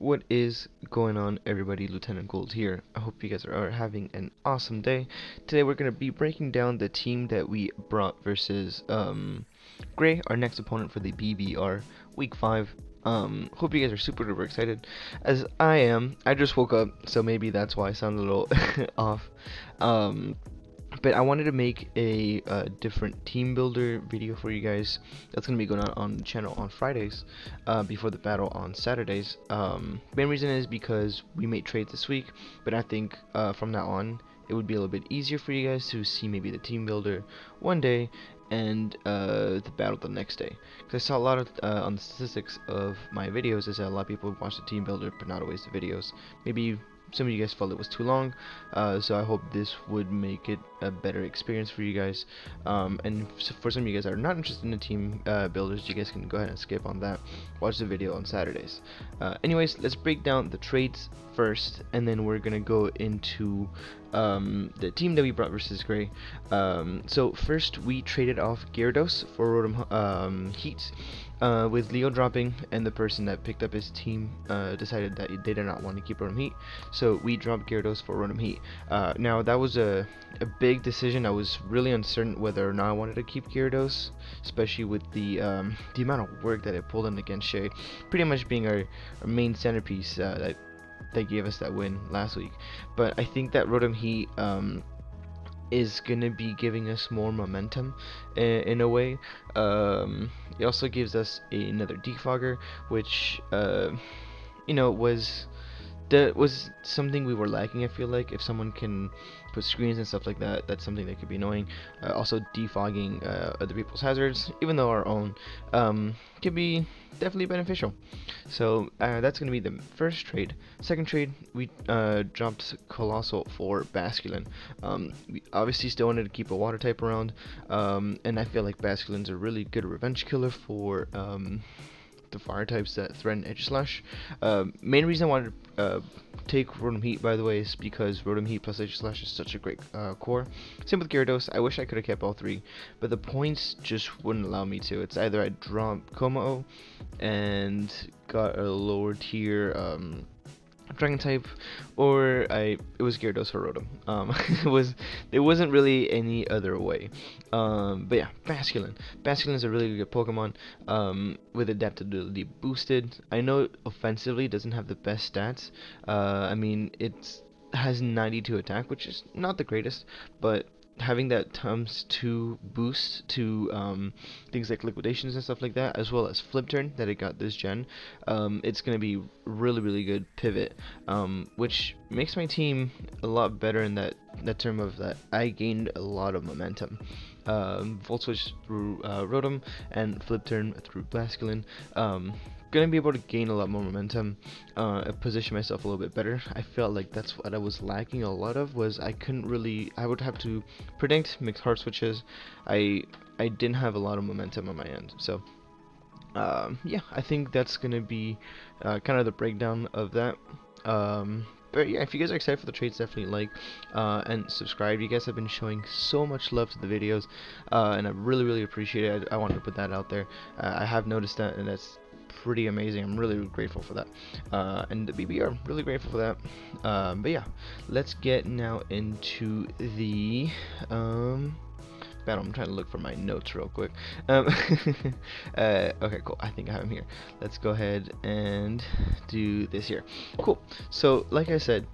What is going on, everybody? Lieutenant Gold here. I hope you guys are having an awesome day. Today we're going to be breaking down the team that we brought versus Gray, our next opponent for the BBR Week 5. Hope you guys are super duper excited, as I am. I just woke up, so maybe that's why I sound a little off. But I wanted to make a different team builder video for you guys. That's gonna be going on the channel on Fridays, before the battle on Saturdays. Main reason is because we made trades this week, but I think from now on it would be a little bit easier for you guys to see maybe the team builder one day and the battle the next day. Because I saw a lot of on the statistics of my videos is that a lot of people watch the team builder but not always the videos. Maybe some of you guys felt it was too long, so I hope this would make it a better experience for you guys. And for some of you guys that are not interested in the team builders, you guys can go ahead and skip on that. Watch the video on Saturdays. Anyways, let's break down the trades first, and then we're gonna go into the team that we brought versus Gray. So first, we traded off Gyarados for Rotom Heat. With Leo dropping, and the person that picked up his team decided that they did not want to keep Rotom Heat, so we dropped Gyarados for Rotom Heat. Now that was a big decision. I was really uncertain whether or not I wanted to keep Gyarados, especially with the amount of work that it pulled in against Shay, pretty much being our main centerpiece that gave us that win last week. But I think that Rotom Heat is gonna be giving us more momentum in a way. It also gives us another defogger, which was something we were lacking. I feel like if someone can put screens and stuff like that, that's something that could be annoying. Also defogging other people's hazards, even though our own, could be definitely beneficial. So that's going to be the first trade. Second trade, we dropped Colossal for Basculin. We obviously still wanted to keep a water type around, and I feel like Basculin's a really good revenge killer for the fire types that threaten Edge Slash. Main reason I wanted to take Rotom Heat, by the way, is because Rotom Heat plus Edge Slash is such a great core. Same with Gyarados. I wish I could have kept all three, but the points just wouldn't allow me to. It's either I drop Como and got a lower tier Dragon type, or it was Gyarados or Rotom. There wasn't really any other way. But yeah, Basculin. Basculin is a really good Pokemon, with adaptability boosted. I know offensively it doesn't have the best stats. I mean, it has 92 attack, which is not the greatest, but having that ×2 boost to things like liquidations and stuff like that, as well as flip turn that it got this gen, it's gonna be really good pivot, which makes my team a lot better in that term of that I gained a lot of momentum. Volt switch through Rotom and flip turn through Basculin. Gonna be able to gain a lot more momentum, position myself a little bit better. I felt like that's what I was lacking a lot of, was I would have to predict mixed hard switches. I didn't have a lot of momentum on my end, so yeah, I think that's gonna be kind of the breakdown of that. But yeah, if you guys are excited for the trades, definitely like and subscribe. You guys have been showing so much love to the videos, and I really appreciate it. I wanted to put that out there. I have noticed that, and that's pretty amazing. I'm really grateful for that, and the BBR, really grateful for that. But yeah, let's get now into the battle. I'm trying to look for my notes real quick. Okay, cool. I think I have them here. Let's go ahead and do this here. Cool. So, like I said,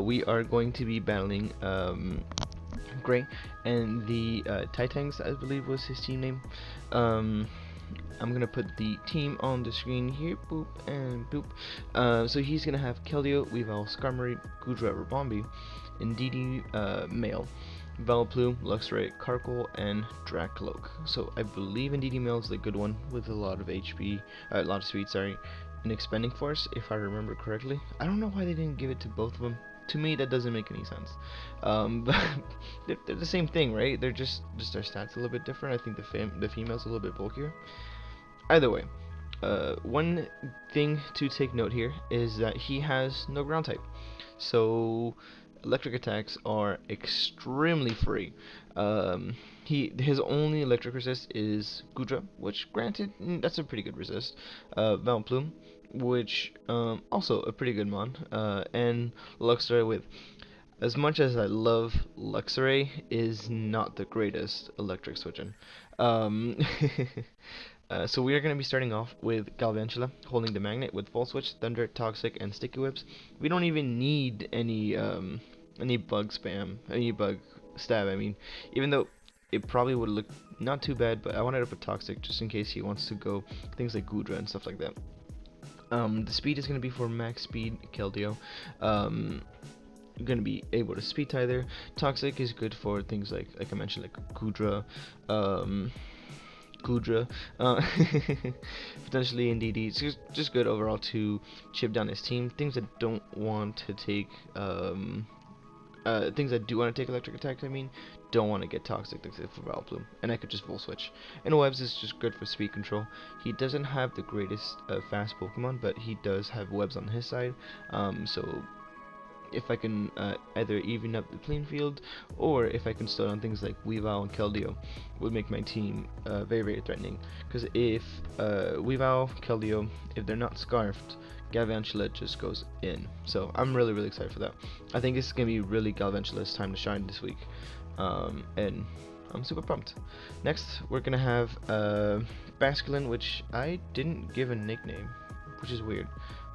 we are going to be battling Gray, and the Titans, I believe was his team name. I'm gonna put the team on the screen here. Boop and boop. So he's gonna have Keldeo, Weavile, Skarmory, Gudra, Rabombi, Indeedee, Male, Vileplume, Luxray, Karkle, and Dracloak. So I believe Indeedee Male is the good one with a lot of HP, a lot of speed, sorry, and expending force, if I remember correctly. I don't know why they didn't give it to both of them. To me, that doesn't make any sense. But they're the same thing, right? They're just their stats a little bit different. I think the female's a little bit bulkier. Either way, one thing to take note here is that he has no ground type, so electric attacks are extremely free. His only electric resist is Gudra, which granted, that's a pretty good resist. Vileplume, which also a pretty good mod. And Luxray with, as much as I love Luxray, is not the greatest electric switching. Um, so we are going to be starting off with Galvantula holding the magnet with Full Switch, Thunder, Toxic, and Sticky Whips. We don't even need any bug spam, any bug stab. I mean, even though it probably would look not too bad, but I wanted to put Toxic just in case he wants to go things like Gudra and stuff like that. The speed is going to be for max speed Keldeo. Going to be able to speed tie there. Toxic is good for things like I mentioned, like Gudra, Gudra, potentially Indeedee. It's just good overall to chip down his team. Things that don't want to take, things that do want to take electric attack, I mean, don't want to get toxic things for Vileplume, and I could just full switch. And Webs is just good for speed control. He doesn't have the greatest fast Pokemon, but he does have Webs on his side, so if I can either even up the playing field, or if I can slow down things like Weavile and Keldeo, would make my team very, very threatening. Because if Weavile, Keldeo, if they're not scarfed, Galvantula just goes in. So I'm really, really excited for that. I think it's going to be really Galvantula's time to shine this week. And I'm super pumped. Next, we're going to have Basculin, which I didn't give a nickname, which is weird.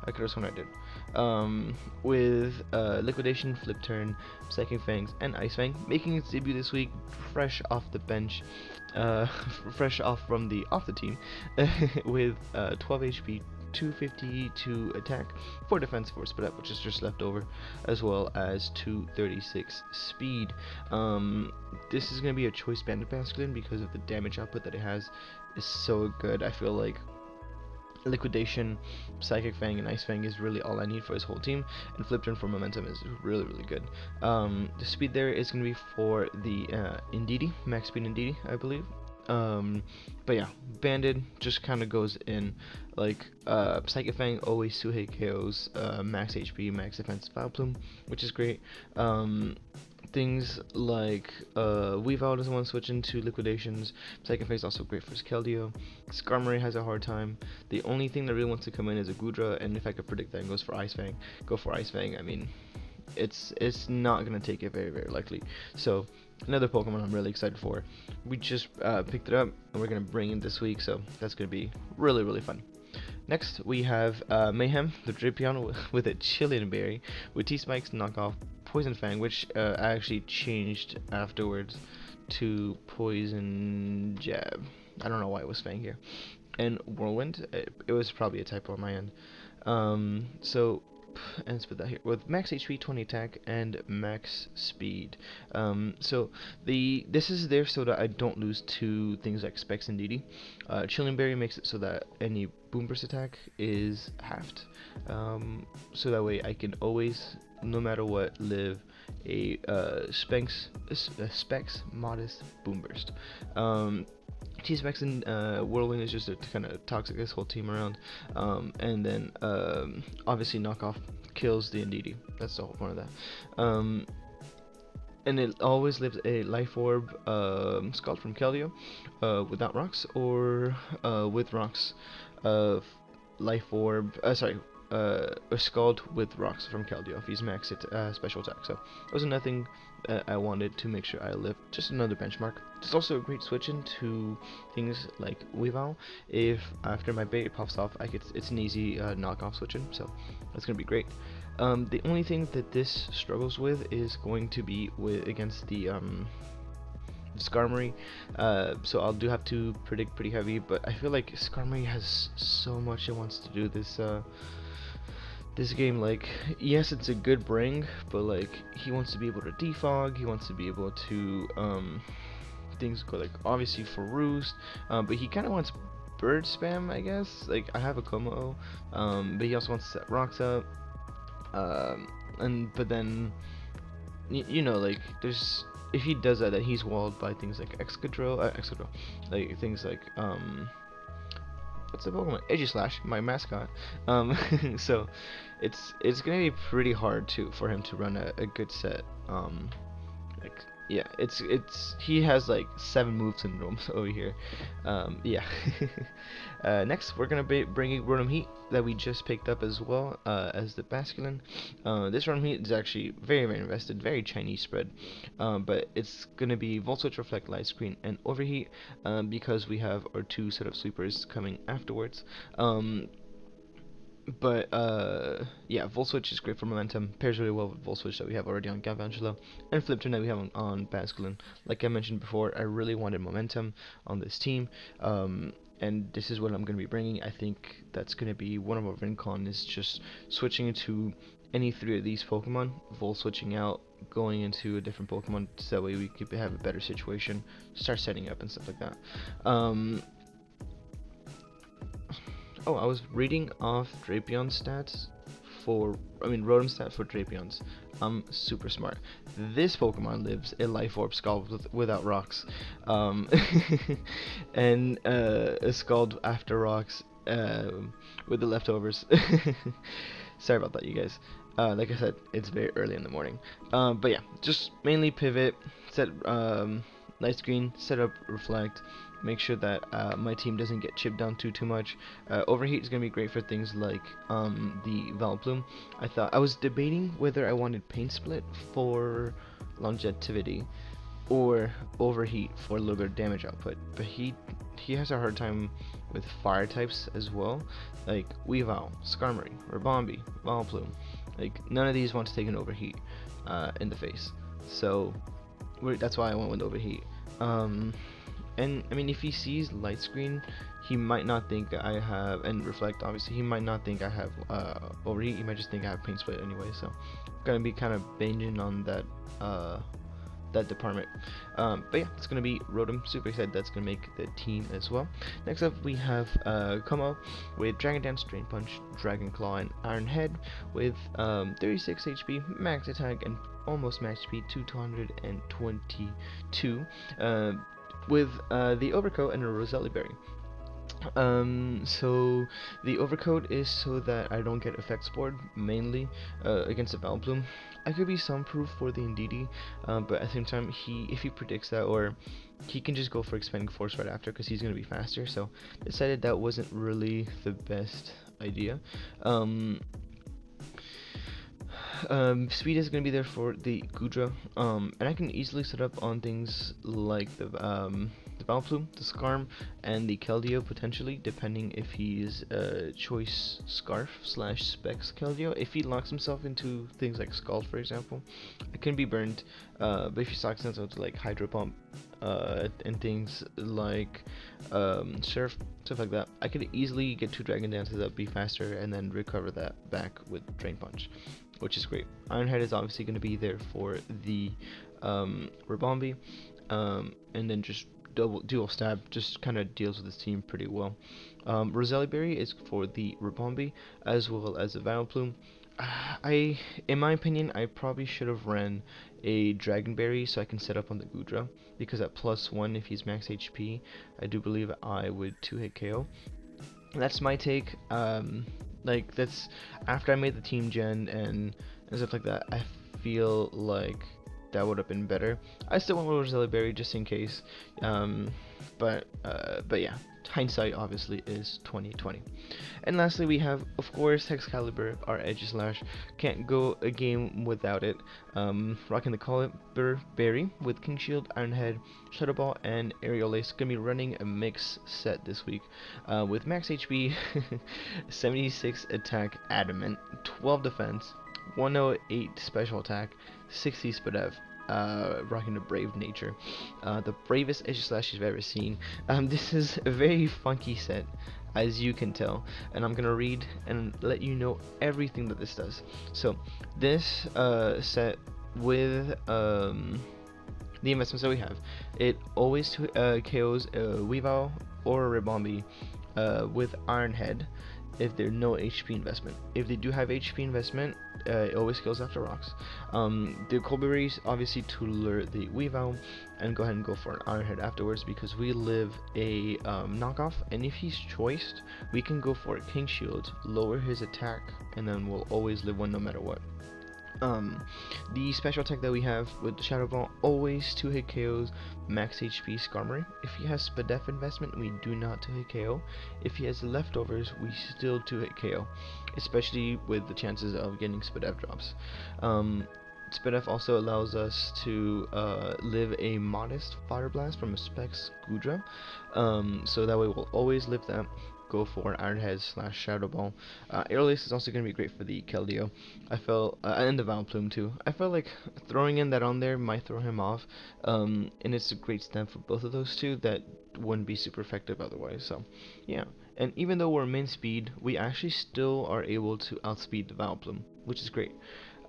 I could have sworn I did. With Liquidation, Flip Turn, Psychic Fangs, and Ice Fang, making its debut this week, fresh off the bench, fresh off the team, with 12 HP, 252 attack, 4 defense, 4 split up, which is just left over, as well as 236 speed. This is going to be a choice banded Basculin because of the damage output that it has is so good. I feel like Liquidation, Psychic Fang, and Ice Fang is really all I need for his whole team, and Flip Turn for momentum is really, really good. The speed there is going to be for the Indeedee, max speed Indeedee, I believe. But yeah, banded just kind of goes in like Psychic Fang always 2-hit KOs, max HP, max defense Vileplume, which is great. Things like Weavile doesn't want to switch into Liquidations. Psychic Fang is also great for Keldeo. Skarmory has a hard time. The only thing that really wants to come in is a Gudra, and if I could predict that and goes for Ice Fang, go for Ice Fang. I mean, it's not gonna take it very, very likely. So another Pokemon I'm really excited for. We just picked it up and we're gonna bring it this week, so that's gonna be really, really fun. Next we have Mayhem, the Drapion with a Chilean Berry, with T-Spikes, Knockoff, Poison Fang, which I actually changed afterwards to Poison Jab. I don't know why it was Fang here. And Whirlwind, it was probably a typo on my end. And let's put that here with max HP, 20 attack, and max speed. So this is there so that I don't lose to things like Specs and DD. Chilling Berry makes it so that any Boom Burst attack is halved. So that way I can always, no matter what, live a Specs modest Boom Burst. T-Specs and Whirlwind is just to kind of toxic this whole team around, and then obviously Knockoff kills the Indeedee. That's the whole point of that. And it always lives a Life Orb Scald from Keldeo without rocks, or with rocks Life Orb, or Scald with rocks from Keldeo if he's maxed it special attack. So it was nothing I wanted to make sure I live. Just another benchmark. It's also a great switch into things like Weavile. If after my bait pops off, it's an easy knockoff switch in, so that's gonna be great. The only thing that this struggles with is going to be against the Skarmory, so I'll have to predict pretty heavy, but I feel like Skarmory has so much it wants to do this game. Like, yes, it's a good bring, but like he wants to be able to defog, he wants to be able to things go like obviously for Roost, but he kind of wants bird spam, I guess. Like, I have a Como, but he also wants to set rocks up, but then you know, like, there's, if he does that, then he's walled by things like Excadrill, like things like what's the Pokemon? Aegislash, my mascot. So it's gonna be pretty hard for him to run a good set. Like, yeah, it's he has like 7 move syndromes over here. Yeah. Next, we're gonna be bringing Rotom Heat that we just picked up as well as the masculine. This Rotom Heat is actually very invested, very Chinese spread, but it's gonna be Volt Switch, Reflect, Light Screen, and Overheat because we have our 2 setup sweepers coming afterwards. But yeah, Volt Switch is great for momentum. Pairs really well with Volt Switch that we have already on Galvantula, and Flip Turn that we have on Basculin. Like I mentioned before, I really wanted momentum on this team, and this is what I'm going to be bringing. I think that's going to be one of our Rincon is just switching into any 3 of these Pokemon, Volt switching out, going into a different Pokemon, so that way we could have a better situation, start setting up and stuff like that. Oh, I was reading off Drapion stats Rotom stat for Drapions. I'm super smart. This Pokemon lives a Life Orb Scald without rocks. And a Scald after rocks with the leftovers. Sorry about that, you guys. Like I said, it's very early in the morning. But yeah, just mainly pivot, set Light Screen, set up Reflect, make sure that my team doesn't get chipped down too much. Overheat is gonna be great for things like the Vileplume. I was debating whether I wanted Paint Split for longevity or Overheat for a little bit of damage output, but he has a hard time with fire types as well, like Weavile, Skarmory, Ribombee, Vileplume. Like none of these want to take an Overheat in the face, so that's why I went with Overheat. And I mean, if he sees Light Screen, he might not think I have, and Reflect obviously, he might not think I have Overheat, he might just think I have Paint Split anyway, so gonna be kind of banging on that that department. But yeah, it's gonna be Rotom, super excited that's gonna make the team as well. Next up we have Como with Dragon Dance, Drain Punch, Dragon Claw, and Iron Head with 36 HP, max attack, and almost max speed to 222 with the Overcoat and a Roselli Berry. So the Overcoat is so that I don't get effect spored, mainly against the Vileplume. I could be soundproof for the Indeedee, but at the same time, if he predicts that, or he can just go for Expanding Force right after because he's going to be faster, so decided that wasn't really the best idea. Speed is going to be there for the Goodra, and I can easily set up on things like the Vileplume, the Skarm, and the Keldeo potentially, depending if he's Choice Scarf / Specs Keldeo. If he locks himself into things like Scald, for example, it can be burned, but if he locks himself to like Hydro Pump and things like Surf, stuff like that, I could easily get 2 Dragon Dances up, be faster, and then recover that back with Drain Punch, which is great. Iron Head is obviously going to be there for the Ribombee, and then just dual stab just kind of deals with his team pretty well. Roselli Berry is for the Ribombee as well as the Vileplume. In my opinion, I probably should have ran a Dragon Berry so I can set up on the Goodra, because at +1 if he's max HP, I do believe I would 2-hit KO. That's my take. Like that's after I made the team gen and stuff like that, I feel like that would have been better. I still went with Roselli Berry just in case, but yeah, hindsight obviously is 20/20. And lastly, we have, of course, Excalibur, our Aegislash. Can't go a game without it. Rocking the Caliber Berry with King Shield, Iron Head, Shadow Ball, and Aerial Ace. Gonna be running a mix set this week with max HP, 76 attack, Adamant, 12 defense, 108 special attack, 60 Spadev. Rocking the Brave Nature, the bravest Aegislash you've ever seen. This is a very funky set, as you can tell, and I'm gonna read and let you know everything that this does. So this set with the investments that we have, it always KOs a Weavile or a Ribombee with Iron Head if there's no HP investment. If they do have HP investment, it always kills after rocks. The Colberries obviously to lure the Weavile and go ahead and go for an Iron Head afterwards, because we live a knockoff, and if he's choiced, we can go for a King Shield, lower his attack, and then we'll always live one no matter what. The special attack that we have with the Shadow Ball, always 2-hit KOs, max HP Skarmory. If he has Spadef investment, we do not 2-hit KO. If he has leftovers, we still 2-hit KO, especially with the chances of getting Spadef drops. Spadef also allows us to live a modest Fire Blast from a Specs Gudra, so that way we'll always live that. Go for Iron Head / Shadow Ball. Airlace is also going to be great for the Keldeo. I felt, and the Vileplume too. I felt like throwing in that on there might throw him off, and it's a great stem for both of those two that wouldn't be super effective otherwise. So, yeah. And even though we're min speed, we actually still are able to outspeed the Vileplume, which is great.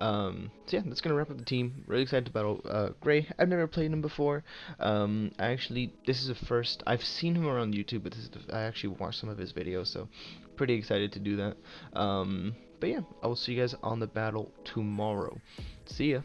So yeah, that's gonna wrap up the team. Really excited to battle Gray. I've never played him before. This is the first I've seen him around YouTube, but I actually watched some of his videos, so pretty excited to do that. But yeah, I will see you guys on the battle tomorrow. See ya.